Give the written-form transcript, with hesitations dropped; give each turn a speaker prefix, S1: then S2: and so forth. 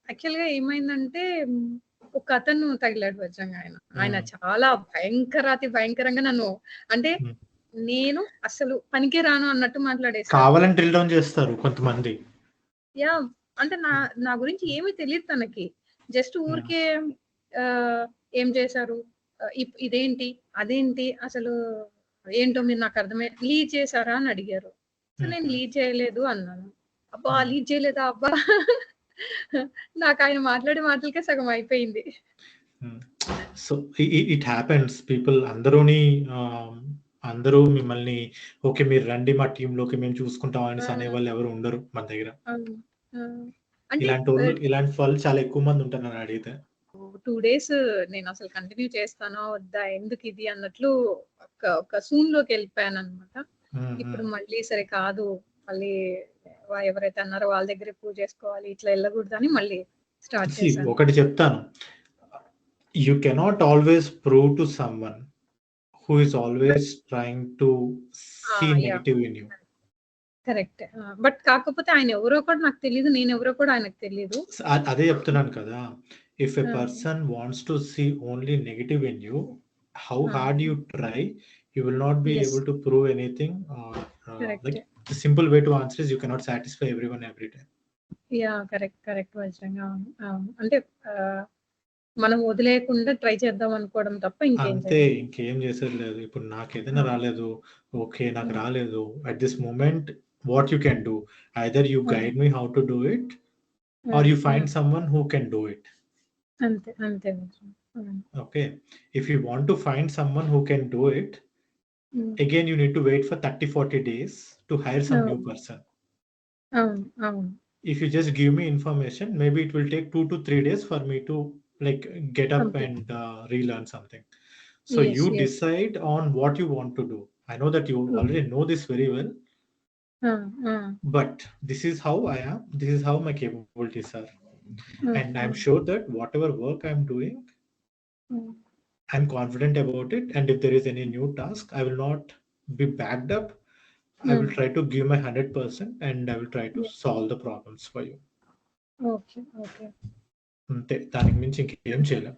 S1: యాక్చువల్‌గా ఏమైందంటే ఒక అతను తగిలాడు వజ్రంగా ఆయన
S2: హ్మ్.
S1: చాలా భయంకరంగా నన్ను అంటే
S2: హ్మ్.
S1: నేను అసలు పనికి రాను అన్నట్టు మాట్లాడేశారు.
S2: కావాలని డ్రిల్ డౌన్ చేస్తారు కొంతమంది.
S1: యాహ్! అంటే నా గురించి ఏమీ తెలీదు తనకి. జస్ట్ ఊరికే ఏం చేశారు? ఇదేంటి? అదేంటి? అసలు ఏంటో మీరు నాకు లీడ్ చేశారా అని అడిగారు. సో నేను లీడ్ చేయలేదు అన్నాను. అబ్బా! లీడ్ చేయలేదా అబ్బా! నాకాయన మాట్లాడే మాటలకే సగం అయిపోయింది.
S2: So it happens. పీపుల్ అందరూ మిమ్మల్ని ఓకే మీరు రండి మా టీమ్‌లోకి మేము చూసుకుంటాం అనేసి అనేవాళ్ళు ఎవరు ఉండరు మన దగ్గర.
S1: అవును. అంటే
S2: ఇలాంటి వాళ్ళు చాలా ఎక్కువ మంది ఉంటారు నన్ను అడిగితే.
S1: 2 డేస్ నేనసలు కంటిన్యూ చేస్తానా? వద్దా? ఎందుకిది అన్నట్లు ఒక జూన్‌లోకెళ్ళిపోయాననమాట. ఇప్పుడు మళ్ళీ సరే కాదు. మళ్ళీ ఎవరైతే అన్నారో వాళ్ళ దగ్గరే ప్రూవ్ చేసుకోవాలి. ఇట్లా ఎళ్ళకూడదని మళ్ళీ స్టార్ట్ చేశాను.
S2: ఒకటి చెప్తాను. You cannot always prove to someone who is always trying to see negative in you.
S1: Correct. But కాకపోతే ఆయన ఎవరో కూడా నాకు తెలీదు. నేనెవరో కూడా ఆయనకు తెలీదు.
S2: అదే చెప్తున్నాను కదా! If a person wants to see only negative in you, how hard you try, you will not be able to prove anything. Like the simple way to answer is you cannot satisfy everyone every time.
S1: Yeah! Correct వజ్రంగా. అవును. అంటే మనం వదిలేయకుండా try చేద్దాం అనుకోవడం తప్ప
S2: ఇంకేం చేసేది లేదు. ఇప్పుడు నాకేదైనా రాలేదు. ఓకే. నాకు రాలేదు. At this moment what you can do? Either you guide me how to do it or you find someone who can do it.
S1: అంతే.
S2: Okay. If you want to find someone who can do it, again you need to wait for 30-40 days to hire some new person. If you just give me information, maybe it will take 2 to 3 days for me to like get up and relearn something. So you decide on what you want to do. I know that you already know this very well, but this is how I am. This is how my capabilities are. And I'm sure that whatever work I'm doing, I'm confident about it. And if there is any new task, I will not be backed up. I will try to give my 100% and I will try to solve the problems for you.
S1: Okay.
S2: అంతే. దానికి మించి ఇంకేం చేయలేం.